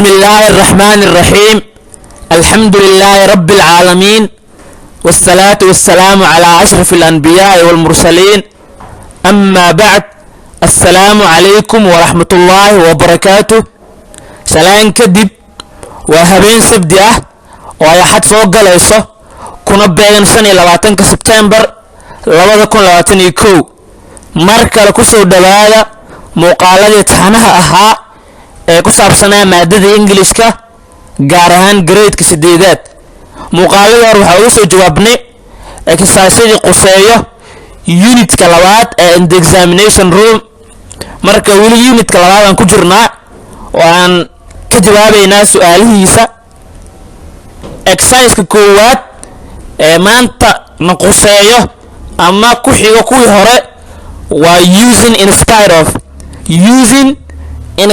بسم الله الرحمن الرحيم الحمد لله رب العالمين والصلاة والسلام على أشرف الأنبياء والمرسلين أما بعد السلام عليكم ورحمة الله وبركاته سلام كدب وهبين سبدئة ويحد فوق ليسو كنا بين سنة 20 سبتمبر 2022 marka la ku soo dhawaada muuqaaladii taxanaha ahaa ee ku saabsanaa maadada Ingiriiska gaar ahaan grade-ka 8aad muuqaalada waxa uu soo jawaabnay exercise-yadii quseeyo unit-ka labaad ee in the examination room marka wali unit-ka labaad aan ku jirnaa oo aan ka jawaabaynaa su'aalihiisa exercise-ka koowaad ee maanta na quseeyo ama ku xigo kuwii hore waa using in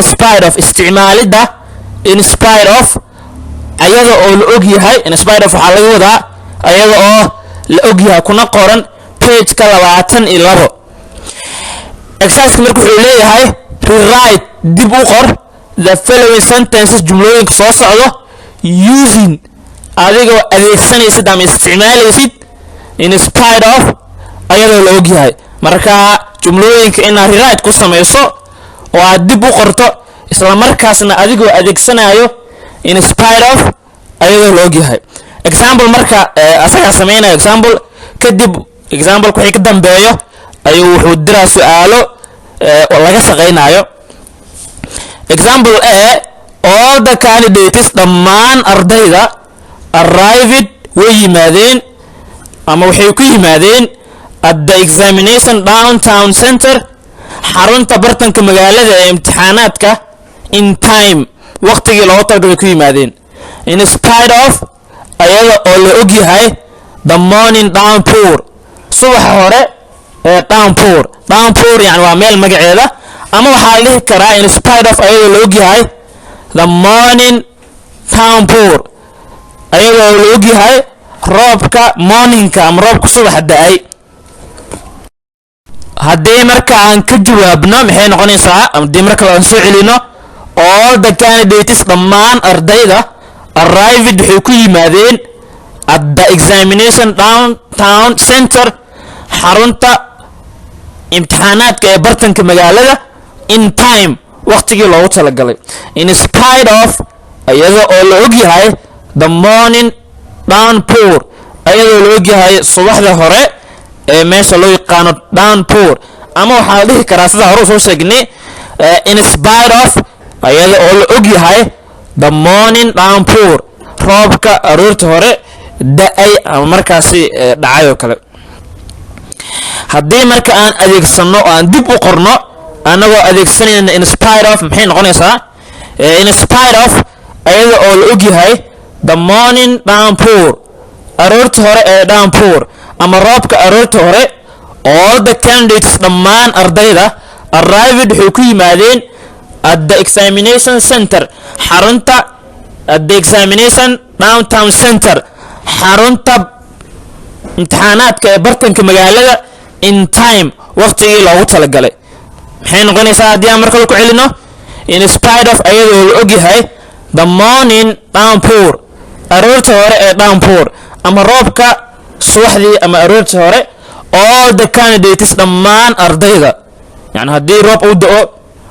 spite of isticmaalida in spite of ayada oo la og yahay in spite of waxa laga wadaa ayada oo la og yahay kuna qoran page-ka 22 exercise markuu wuxuu leeyahay rewrite dib u qor the following sentences jumlooyinka soo socdo using adigoo adeegsanaysid ama isticmaalaysid in spite of ayada la og yahay marka jumlooyinka inaad rewrite ku sameeyso oo aad dib u qorto isla markaasna adigoo adeegsanayo in spite of ayadoo la og yahay example marka asaga sameeyay example kadib example ku xigta dambeeyo ayuu wuxuu diraa su'aalo oo laga shaqeynayo example all the candidates dhammaan ardayda arrived way yimaadeen ama waxay ku yimaadeen at the examination downtown center xarunta bartanka magaalada ee imtixaanaadka in time waqtigii loo talagalay ku yimaadeen in spite of ayada oo la og yahay the morning downpour subaxa hore ee downpour yani waa meel magaceeda ama waxaa la dhihi karaa in spite of ayada la og yahay the morning downpour ayada oo la og yahay roobka morningka ama roobka subaxa da'ay haddii marka aan ka jawaabno maxay noqonaysaa haddii marka aan soo celino all the candidates dhammaan ardayda arrived waxay ku yimaadeen at the examination downtown center xarunta imtixaanaadka ee bartanka magaalada in time waqtigii loogu talagalay in spite of ayada oo la og yahay the morning downpour ayadoo la og yahay subaxda hore ee meesha loo yaqaano downpour ama waxa la dhihi karaa sida hore soo sheegnay in spite of ayada oo la og yahay the morning downpour roobka aroorta hore da'ay ama markaasi dhacay oo kale haddii marka aan adeegsano oo aan dib u qorno anagoo adeegsanayna in spite of maxay noqonaysaa in spite of ayada oo la og yahay the morning downpour aroorta hore ee downpour ama roobka aroorta hore all the candidates dhammaan ardayda arrived waxay ku yimaadeen at the examination center xarunta at the examination downtown center xarunta imtixaanaadka ee bartanka magaalada in time waqtigii loogu talagalay maxay noqonaysaa haddii aan markale ku celino in spite of ayadoo la og yahay the morning downpour aroorta hore ee downpour ama roobka subaxdii ama aroortii hore all the candidates dhammaan ardayda yani haddii roob uu da'o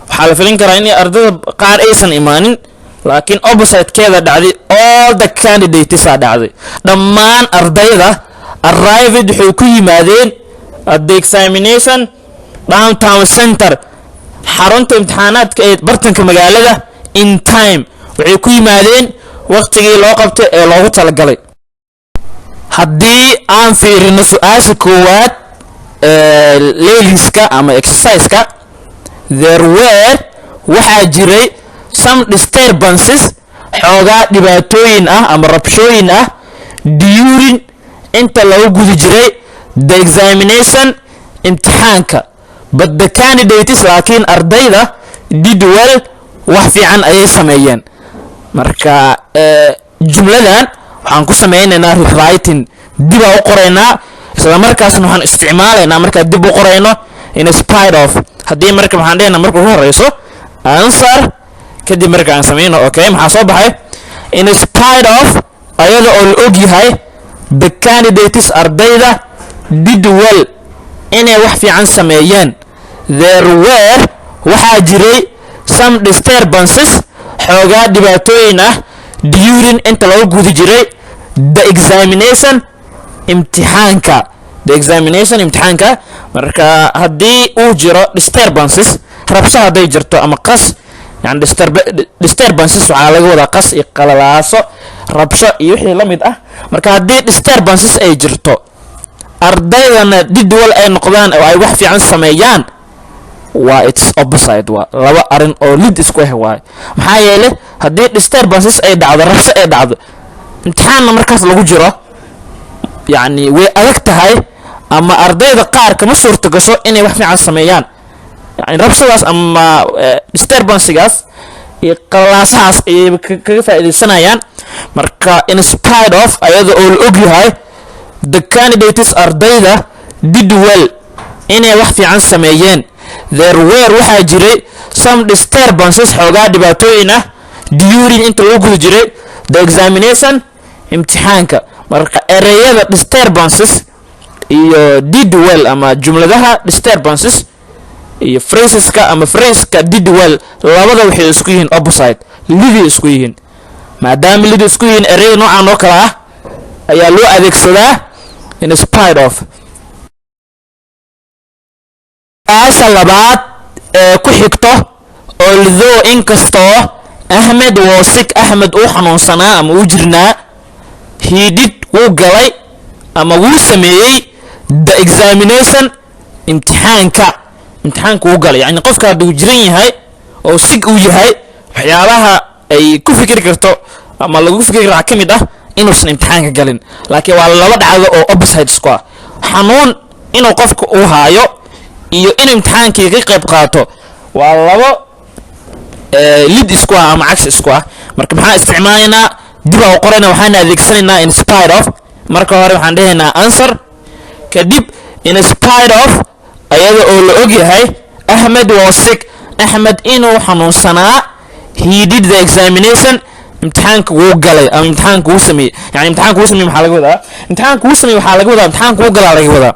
waxaa la filin karaa in ardayda qaar aysan imaanin laakiin opposite-keeda dhacday all the candidates dhacday dhammaan ardayda arrived waxay ku yimaadeen at the examination downtown center xarunta imtixaanaadka ee bartanka magaalada in time waxay ku yimaadeen waqtigii loo qabtay ee loogu talagalay haddii aan fiirino su'aasha koowaad leeliska ama exercise-ka there were waxaa jiray some disturbances xoogaa dhibaatooyin ah ama rabshooyin ah during inta lagu guda jiray the examination imtixaanka but the candidates laakiin ardayda did well wax fiican ayay sameeyeen marka jumladan waxaan ku sameynaynaa rewriting dib u qoraynaa isla markaasna waxaan isticmaalaynaa marka dib u qorayno in spite of haddii marka waxaan dhehna marka ugu horeyso answer kadib marka aan samayno okay maxaa soo baxay in spite of ayada oo la og yahay the candidates ardayda did well inay wax fiican sameeyeen there were waxaa jiray some disturbances xoogaa dhibaatooyin ah during inta lagu guda jiray the examination imtixaanka marka haddii uu jiro disturbances rabsho hadday jirto ama qas yani disturbances waxaa laga wadaa qas iyo qalalaaso rabsho iyo wixii la mid ah marka haddii disturbances ay jirto ardaydana didwal ay noqdaan oo ay wax fiican sameeyaan waa its opposite waa laba arin oo lid isku ah waay maxaa yeelay haddii disturbances ay dhacdo rabsho ay dhacdo imtixaanna markaas lagu jiro yani way adag tahay ama ardayda qaar kama suurto gasho inay wax fiican sameeyaan yani rabshadaas ama disturbancegaas iyo qalalaasahaas ayay kaga faa'iidaysanayaan marka in spite of ayada oo la og yahay the candidates ardayda did well inay wax fiican sameeyeen there were waxaa jiray some disturbances xoogaa dhibaatooyin ah during inta lagu guda jiray the examination imtixaanka marka ereyada disturbances iyo did well ama jumladaha disturbances iyo phraseska ama phraseska did well labada waxay isku yihiin opposite lidii isku yihiin maadaama lidii isku yihiin ereyada noocan oo kale ah ayaa loo adeegsadaa in spite of aasha labaad ee ku xigto although inkastoo Ahmed was sick Ahmed uu xanuunsanaa ama uu jirnaa he did wuu galay ama wuu sameeyey the examination imtixaanka wuu galay yani qofka hadduu jiran yahay oo sick uu yahay waxyaabaha ay ku fikiri karto ama lagu fikiri karaa ka mid ah inuusan imtixaanka galin laakiin waa laba dhacdo oo opposite isku ah xanuun inuu qofka uu haayo iyo in imtixaankii ka qayb qaato waa labo lid isku ah ama cagsi isku ah marka maxaa isticmaalaynaa dib aan qorayna waxaan adeegsanaynaa in spite of marka hore waxaan dhahaynaa answer kadib in spite of ayada oo la og yahay Ahmed was sick Ahmed inuu xanuunsanaa he did the examination imtixaanka wuu galay ama imtixaanka wuu sameeyey yani imtixaanka wuu sameeyey maxaa laga wadaa imtixaanka wuu sameeyey waxaa laga wadaa imtixaanka wuu galaa laga wadaa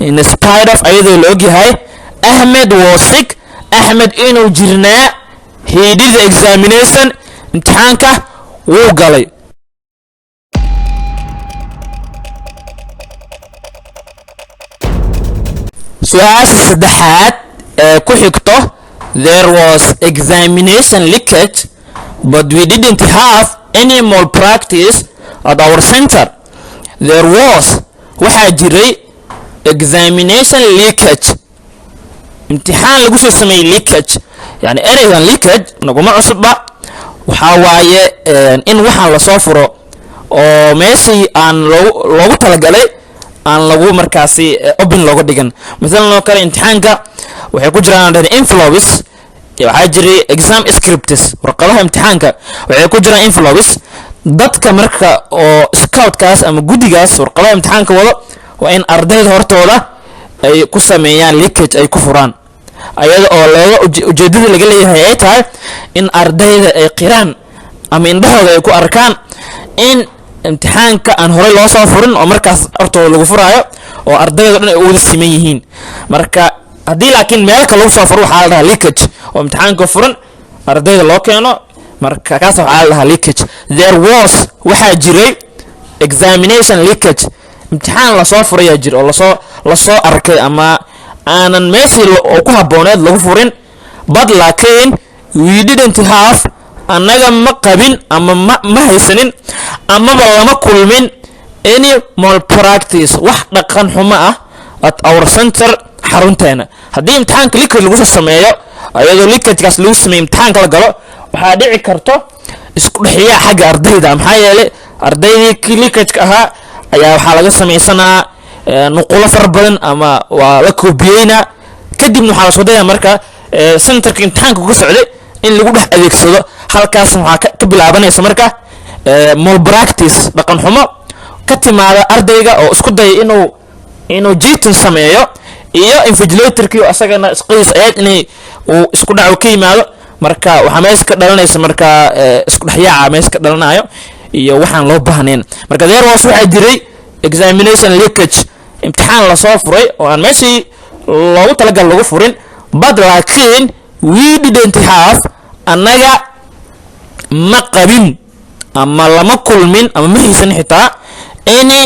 in spite of ayadoo la og yahay Ahmed was sick Ahmed inuu jirnaa he did the examination imtixaanka wuu galay su'aasha saddexaad ee ku xigto there was examination leakage but we didn't have any more practice at our center there was waxaa jiray examination leakage imtixaan lagu soo sameeyay leakage yani ereygan leakage naguma cusubba waxaa waaye in waxaan la soo furo oo meeshii aan loogu talagalay aan lagu markaasi open looga dhigan midalan loo kale imtixaanka waxay ku jiraan envelopes waxaa jiray exam scripts warqadaha imtixaanka waxay ku jiraan envelopes dadka marka oo scoutkaas ama guddigaas warqadaha imtixaanka wado waa in ardayda hortooda ay ku sameeyaan leakage ay ku furaan ayada oo looga ujeedada laga leeyahay ay tahay in ardayda ay qiraan ama indhahooda ay ku arkaan in imtixaanka aan hore loo soo furin oo markaas hortooda lagu furaayo oo ardayda dhan ay u wada siman yihiin marka haddii laakiin meel kale lagu soo furo waxaa la dhahaa leakage oo imtixaanka furan ardayda loo keeno marka kaas waxaa la dhahaa leakage there was waxaa jiray examination leakage imtixaan lasoo furayaa jira oo lasoo arkay ama aanan meeshii oo ku habbooneed lagu furin but laakiin we didn't have annaga ma qabin ama ma haysanin amaba lama kulmin any malpractice wax dhaqan xumo ah at our center xarunteena haddii imtixaanka leakage lagu soo sameeyo ayadoo leakagekaas lagu sameeyo imtixaanka la galo waxaa dhici karto isku dhexyaa xagga ardayda maxaa yeelay ardaydii leakageka ahaa ayaa waxaa laga samaysanaa nuqulo fara badan ama waa la koobiyeyna kadibna waxaa la soo dayaa marka centerka imtixaanka ku socday in lagu dhex adeegsado halkaas waxaa ka bilaabanaysa marka malpractice dhaqan xumo ka timaada ardayga oo isku daya inuu jiitin sameeyo iyo invigilatorkii asagana isqadiis ayaad inay uu isku dhaco ka yimaado marka waxa meesha ka dhalanaysa marka isku dhaxyaaca meesha ka dhalanayo iyo waxaan loo baahnayn marka there was waxa jiray examination leakage imtixaan la soo furay oo aan meeshii loogu talagal lagu furin but laakiin we didn't have annaga ma qabin ama lama kulmin ama ma haysan xitaa any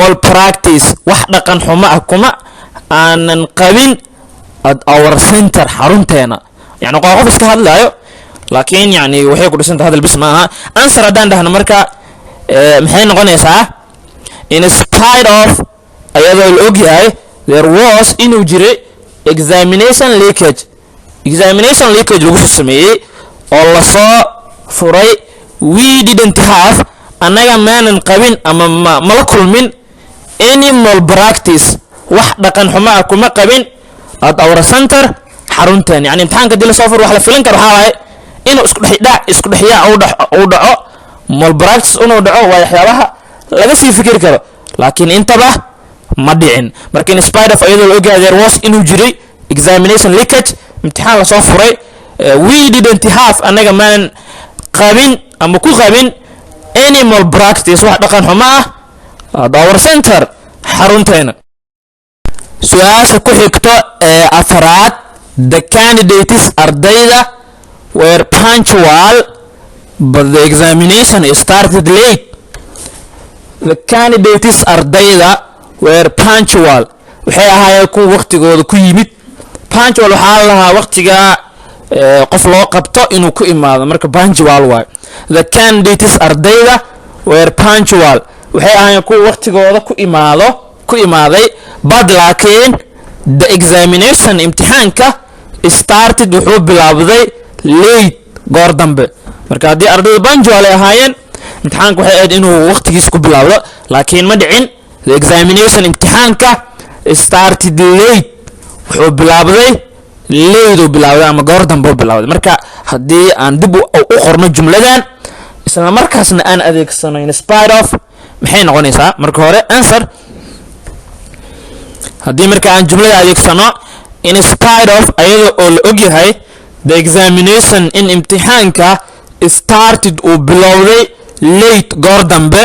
malpractice wax dhaqan xumo ah kuma aanan qabin at our center xarunteena يعني qof iska hadlayo laakiin yani waxay ku dhisanta hadal bis maaha answer hadaan dhahno marka maxay noqonaysaa in spite of ayadoo la ogyahay there was inuu jiray examination leakage lagu sameeyay oo la soo furay we didn't have annaga maanan qabin ama mala kulmin any malpractice wax dhaqan xumo ah kuma qabin at our center xarunteen yani imtixaanka dil soo fur wax la filin karo waxa waaye inuu isku dhaxyaa uu dhaco malpractice inuu dhaco waa waxyaabaha laga sii fikir karo laakiin intaba ma dhicin marka in spite of ayadoo la ogyahay there was inuu jiray examination leakage imtixaan la soo furay we didn't have anaga maan qabin ama ku qabin any malpractice wax dhaqan xumo ah at our center xarunteena su'aasha ku xigto afraad the candidates ardayda were punctual but the examination started late the candidates ardayda were punctual waxay ahaayeen kuwa waqtigooda ku yimid punctual waxa la lahaa waqtiga qof loo qabto inuu ku imaado marka punctual waay the candidates ardayda were punctual waxay ahaayeen kuwa waqtigooda ku imaaday but laakiin the examination imtixaanka started wuxuu bilaabday late goor dambe marka haddii ardayda punctual ay ahaayeen imtixaanka waxay ahayd inuu waqtigiisa ku bilaabdo laakiin ma dhicin the examination imtixaanka started late wuxuu bilaabday late bilaabday ama goor dambe bilaabday marka haddii aan dib u qorno jumladan isla markaasna aan adeegsano in spite of maxay noqonaysaa marka hore answer haddii marka aan jumlada adeegsano in spite of ayada oo la ogyahay the examination in imtixaanka started uu bilowday late goor dambe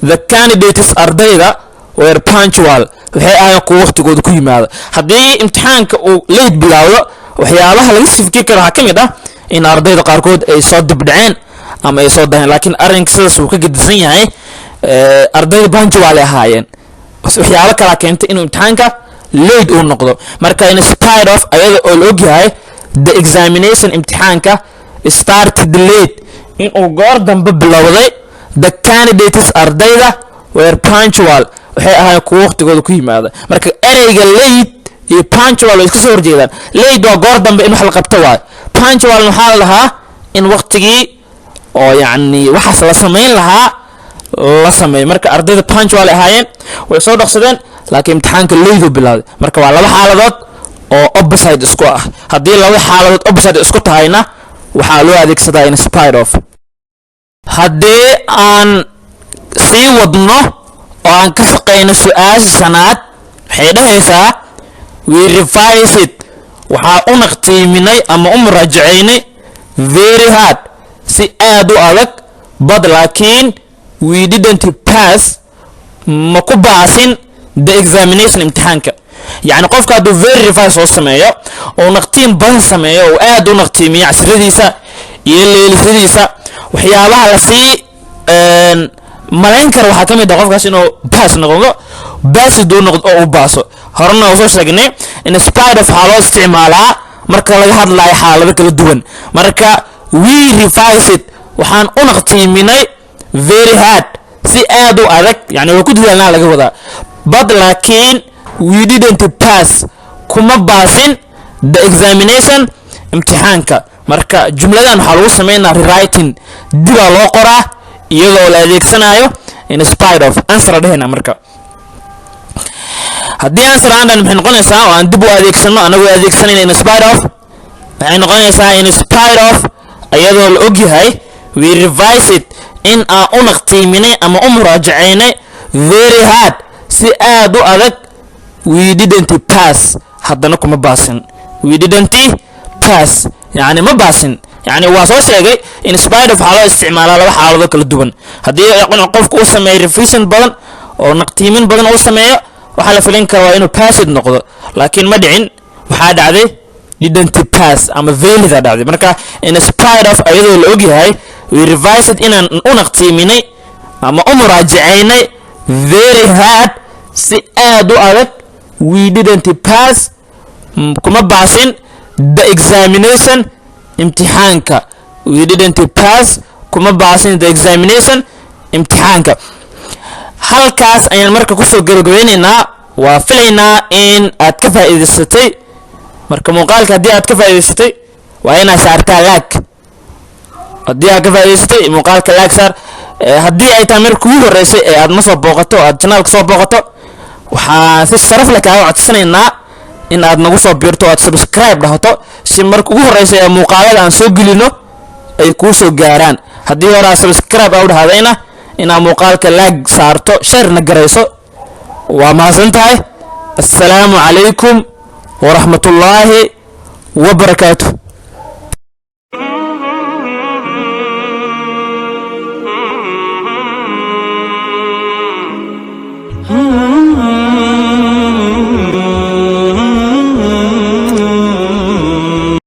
the candidates ardayda were punctual waxay ahaayeen kuwa waqtigooda ku yimaado haddii imtixaanka uu late bilaawdo waxyaabaha laga sifki karo waxaa ka mid ah in ardayda qaarkood ay soo dibdhaceen ama ay soo daheen laakiin arrinka sidaas uu ka gedisan yahay ardayda punctual ay ahaayeen waxyaabo kala keentay inuu imtixaanka late uu noqdo marka in spite of ayada oo la ogyahay the examination imtixaanka started late inuu goor dambe bilowday the candidates ardayda were punctual waxay ahaayeen kuwa waqtigooda ku yimaada marka ereyga late iyo punctual way iska soo horjeedaan late waa goor dambe in wax la qabto waay punctual waxaa la lahaa in waqtigii oo yani waxaas la samayn lahaa la sameeyo marka ardayda punctual ahaayeen way soo dhaqsadeen laakiin imtixaanka late uu bilowday marka waa laba xaaladood oo opposite isku ah haddii laba xaaladood opposite isku tahayna waxaa loo adeegsadaa in spite of haddii aan sii wadno oo aan ka shaqeyno su'aasha shanaad waxay dhahaysaa we revised waxaa u naqtiiminay ama u muraajaceynay very hard si aad u adag but laakiin we didn't pass ma ku baasin the examination imtixaanka يعني qofka hadduu very revise soo sameeyo oo naqtiin badan sameeyo oo aad u naqtiimiyo casradiisa iyo leelisadiisa waxyaabaha la sii malayn karo waxaa ka mid ah qofkaas inuu baas noqdo baasiduu noqdo oo u baaso horena soo sheegnay in spite of waxaa loo isticmaalaa marka laga hadlayo xaalado kala duwan marka we revised waxaan u naqtiiminay very hard si aad u adag yani waa ku dadaalnaa laga wadaa but laakiin we didn't pass kuma baasin the examination imtixaanka marka jumladan waxaa lagu sameynaa rewriting dibaa loo qoraa iyadoo la adeegsanayo in spite of answer dhehena marka haddii answer aanan maxay noqonaysaa oo aan dib u adeegsano anagoo adeegsanayna in spite of waxay noqonaysaa in spite of iyadoo la ogyahay we revised in aan u naqtiiminay ama u muraajaceynay very hard si aad u adag we didn't pass haddana kuma baasin we didn't pass يعني ما باسن يعني واسو شيغay in spite of xaalado isticmaala laba xaalado kala duwan hadii aqoon qofku uu sameeyo revision badan oo naqtiimin badan uu sameeyo waxa la filin karaa inuu pass noqdo laakiin ma dhicin waxa dhacday didn't pass ama failed dhacday marka in spite of ayadoo la ogyahay we revised inaan u naqtiiminay ama u muraajacaynay very hard si aad u adag we didn't pass kuma baasin the examination imtixaanka we didn't pass kuma baasin the examination imtixaanka halkaas ayaan marka ku soo gabagabeynaa waa filaynaa in aad ka faa'iideysatay marka muuqaalka hadii aad ka faa'iideysatay waa inaad saartaa like hadii aad ka faa'iideysatay muuqaalka like saar hadii ay tahay markii ugu horeysay ee aad ma soo booqato aad channelka soo booqato waxaan si sharaf leh kaaga codsanaynaa in aad nagu soo biirto aad subscribe dhahato si markii ugu horeysay ee muuqaalada aan soo gelino ay ku soo gaaraan hadii hore subscribe aad dhahdayna ina muuqaalka like saarto share na garayso waa mahadsantahay assalaamu calaykum ورحمة الله وبركاته.